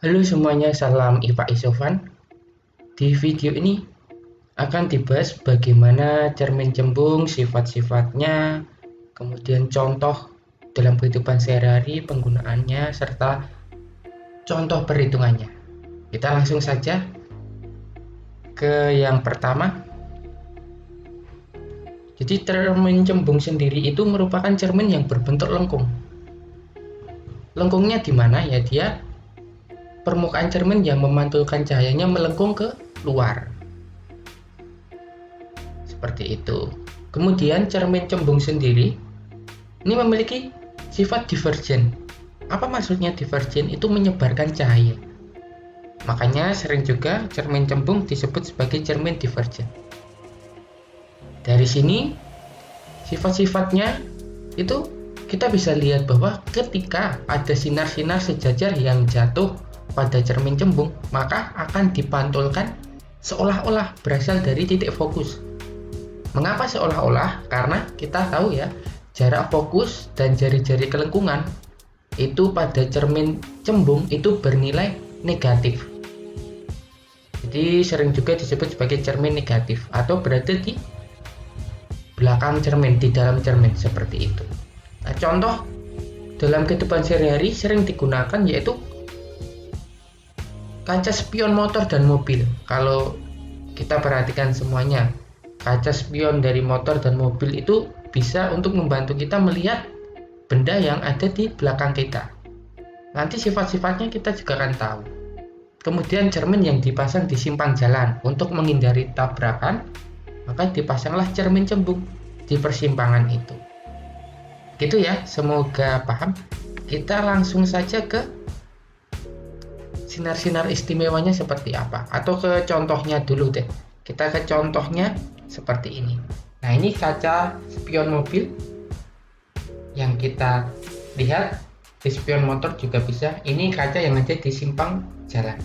Halo semuanya, salam IPA Isofan. Di video ini akan dibahas bagaimana cermin cembung, sifat-sifatnya, kemudian contoh dalam kehidupan sehari-hari penggunaannya, serta contoh perhitungannya. Kita langsung saja ke yang pertama. Jadi cermin cembung sendiri itu merupakan cermin yang berbentuk lengkung. Lengkungnya di mana? Ya, dia permukaan cermin yang memantulkan cahayanya melengkung ke luar. Seperti itu. Kemudian cermin cembung sendiri ini memiliki sifat divergen. Apa maksudnya divergen? Itu menyebarkan cahaya. Makanya sering juga cermin cembung disebut sebagai cermin divergen. Dari sini sifat-sifatnya itu kita bisa lihat bahwa ketika ada sinar-sinar sejajar yang jatuh pada cermin cembung, maka akan dipantulkan seolah-olah berasal dari titik fokus. Mengapa seolah-olah? Karena kita tahu ya, jarak fokus dan jari-jari kelengkungan itu pada cermin cembung itu bernilai negatif. Jadi sering juga disebut sebagai cermin negatif atau berada di belakang cermin, di dalam cermin seperti itu. Nah, contoh dalam kehidupan sehari-hari sering digunakan yaitu kaca spion motor dan mobil. Kalau kita perhatikan semuanya, kaca spion dari motor dan mobil itu bisa untuk membantu kita melihat benda yang ada di belakang kita. Nanti sifat-sifatnya kita juga akan tahu. Kemudian cermin yang dipasang di simpang jalan untuk menghindari tabrakan, maka dipasanglah cermin cembung di persimpangan itu. Gitu ya, semoga paham. Kita langsung saja ke sinar-sinar istimewanya seperti apa, atau ke contohnya dulu deh. Kita ke contohnya seperti ini. Nah, ini kaca spion mobil yang kita lihat, di spion motor juga bisa. Ini kaca yang ada di simpang jalan.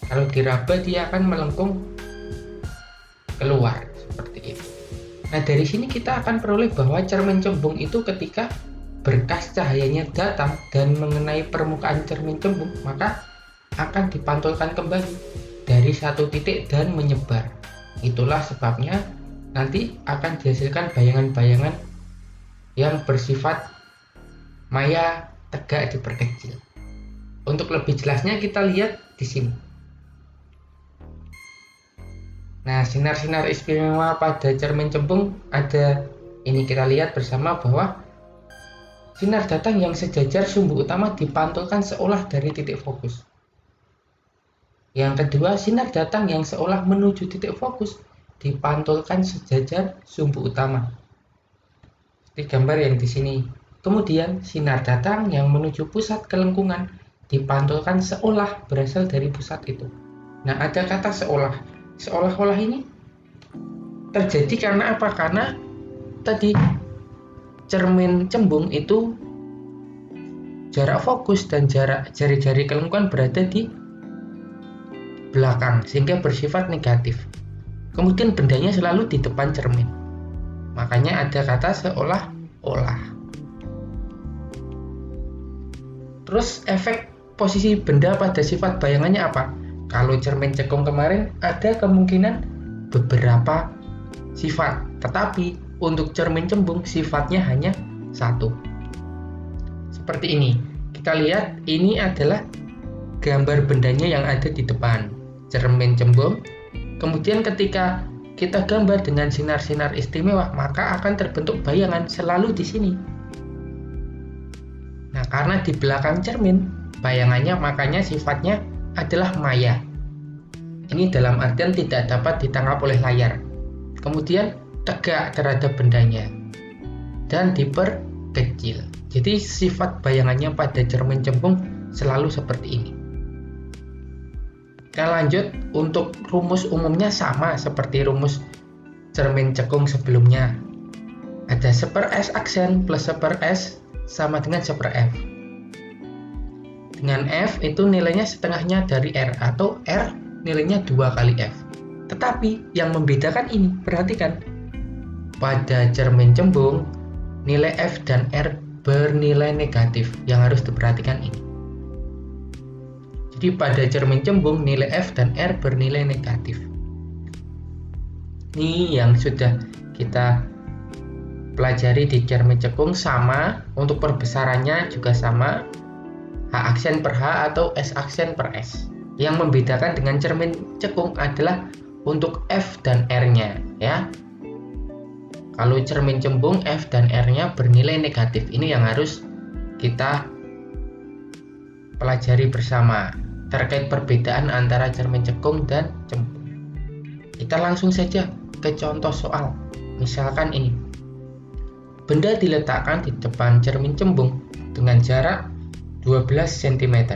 Kalau diraba dia akan melengkung keluar seperti itu. Nah, dari sini kita akan peroleh bahwa cermin cembung itu ketika berkas cahayanya datang dan mengenai permukaan cermin cembung, maka akan dipantulkan kembali dari satu titik dan menyebar. Itulah sebabnya nanti akan dihasilkan bayangan-bayangan yang bersifat maya, tegak, diperkecil. Untuk lebih jelasnya kita lihat di sini. Nah, sinar-sinar istimewa pada cermin cembung ada ini, kita lihat bersama bahwa sinar datang yang sejajar sumbu utama dipantulkan seolah dari titik fokus. Yang kedua, sinar datang yang seolah menuju titik fokus dipantulkan sejajar sumbu utama. Seperti gambar yang di sini. Kemudian, sinar datang yang menuju pusat kelengkungan dipantulkan seolah berasal dari pusat itu. Nah, ada kata seolah. Seolah-olah ini terjadi karena apa? Karena tadi cermin cembung itu jarak fokus dan jarak jari-jari kelengkungan berada di belakang sehingga bersifat negatif. Kemudian bendanya selalu di depan cermin. Makanya ada kata seolah-olah. Terus efek posisi benda pada sifat bayangannya apa? Kalau cermin cekung kemarin ada kemungkinan beberapa sifat, tetapi untuk cermin cembung sifatnya hanya satu. Seperti ini. Kita lihat ini adalah gambar bendanya yang ada di depan cermin cembung. Kemudian ketika kita gambar dengan sinar-sinar istimewa, maka akan terbentuk bayangan selalu di sini. Nah, karena di belakang cermin bayangannya, makanya sifatnya adalah maya. Ini dalam artian tidak dapat ditangkap oleh layar. Kemudian tegak terhadap bendanya dan diperkecil. Jadi sifat bayangannya pada cermin cembung selalu seperti ini. Kita lanjut, untuk rumus umumnya sama seperti rumus cermin cekung sebelumnya. Ada 1/S aksen plus 1/S sama dengan 1/F. Dengan F itu nilainya setengahnya dari R, atau R nilainya 2 kali F. Tetapi yang membedakan ini, perhatikan. Pada cermin cembung, nilai F dan R bernilai negatif. Yang harus diperhatikan ini. Jadi pada cermin cembung nilai F dan R bernilai negatif. Ini yang sudah kita pelajari di cermin cekung, sama untuk perbesarannya juga sama, H aksen per H atau S aksen per S. Yang membedakan dengan cermin cekung adalah untuk F dan R-nya ya. Kalau cermin cembung F dan R-nya bernilai negatif. Ini yang harus kita pelajari bersama terkait perbedaan antara cermin cekung dan cembung. Kita langsung saja ke contoh soal. Misalkan ini. Benda diletakkan di depan cermin cembung dengan jarak 12 cm.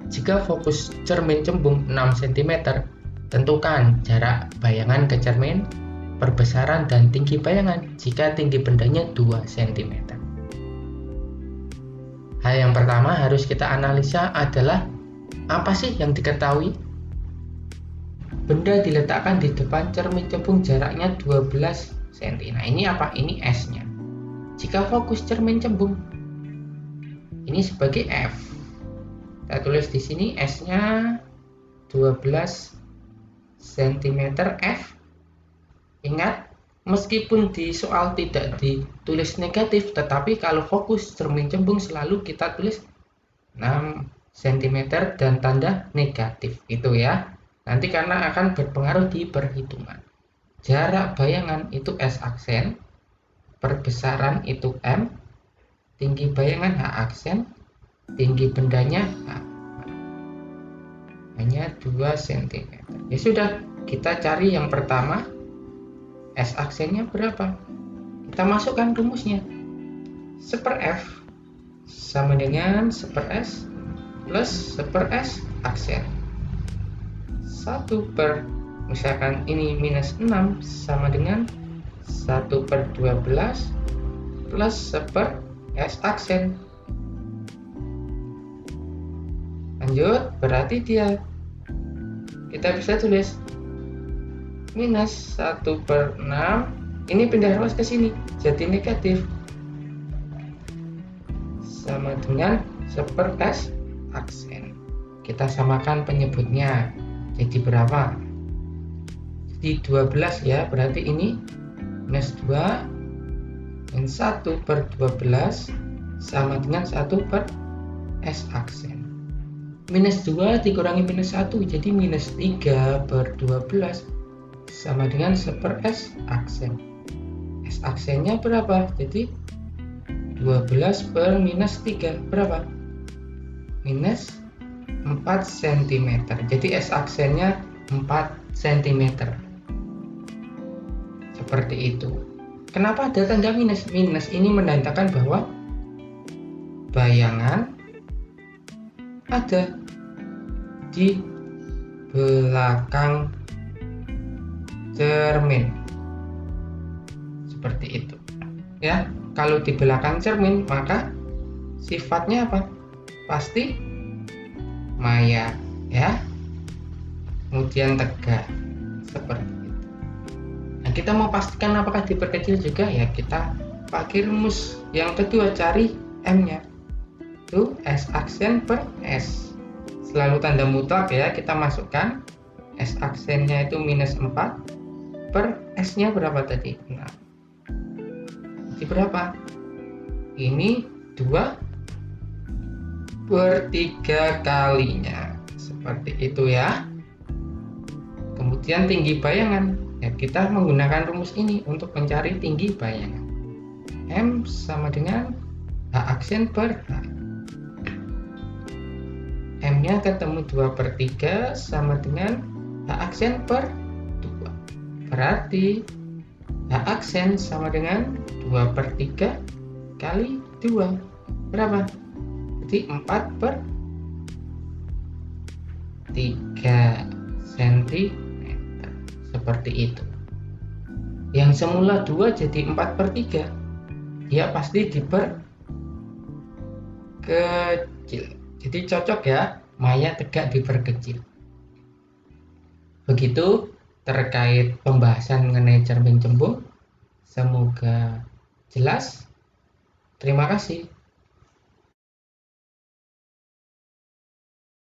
Jika fokus cermin cembung 6 cm, tentukan jarak bayangan ke cermin, perbesaran dan tinggi bayangan jika tinggi bendanya 2 cm. Hal yang pertama harus kita analisa adalah apa sih yang diketahui? Benda diletakkan di depan cermin cembung jaraknya 12 cm. Nah, ini apa? Ini S-nya. Jika fokus cermin cembung, ini sebagai F. Kita tulis di sini S-nya 12 cm F. Ingat, meskipun di soal tidak ditulis negatif, tetapi kalau fokus cermin cembung selalu kita tulis 6 cm dan tanda negatif. Itu ya. Nanti karena akan berpengaruh di perhitungan. Jarak bayangan itu S aksen, perbesaran itu M, tinggi bayangan H aksen, tinggi bendanya H. Hanya 2 cm. Ya sudah, kita cari yang pertama. S aksennya berapa? Kita masukkan rumusnya. 1/F sama dengan 1/S plus 1/S aksen. 1 per, misalkan ini minus 6 sama dengan 1/12 plus 1/S aksen. Lanjut, berarti kita bisa tulis minus 1/6, ini pindah ruas ke sini jadi negatif, sama dengan 1/S aksen. Kita samakan penyebutnya, jadi berapa? Jadi 12 ya, berarti ini minus 2 dan 1/12 sama dengan 1/S aksen. Minus 2 dikurangi minus 1 jadi minus 3/12 sama dengan 1/S aksen. S aksennya berapa? Jadi 12 per minus 3 berapa? Minus 4 cm. Jadi S aksennya 4 cm. Seperti itu. Kenapa ada tanda minus? Minus ini menandakan bahwa bayangan ada di belakang cermin. Seperti itu. Ya, kalau di belakang cermin maka sifatnya apa? Pasti maya, ya. Kemudian tegak. Seperti itu. Nah, kita mau pastikan apakah diperkecil juga, ya kita pakai rumus yang kedua, cari M-nya. Itu S aksen per S. Selalu tanda mutlak ya, kita masukkan. S aksennya itu minus 4 per S-nya berapa tadi? 6. Jadi berapa? Ini 2/3 kalinya. Seperti itu ya. Kemudian tinggi bayangan. Ya, kita menggunakan rumus ini untuk mencari tinggi bayangan. M sama dengan H aksen per H. M-nya ketemu 2/3 sama dengan H aksen per 2. Berarti H aksen sama dengan 2/3 kali 2. Berapa? Jadi 4/3 cm. Seperti itu. Yang semula 2 jadi 4/3. Dia pasti diperkecil. Jadi cocok ya, maya tegak diperkecil. Begitu terkait pembahasan mengenai cermin cembung. Semoga jelas. Terima kasih.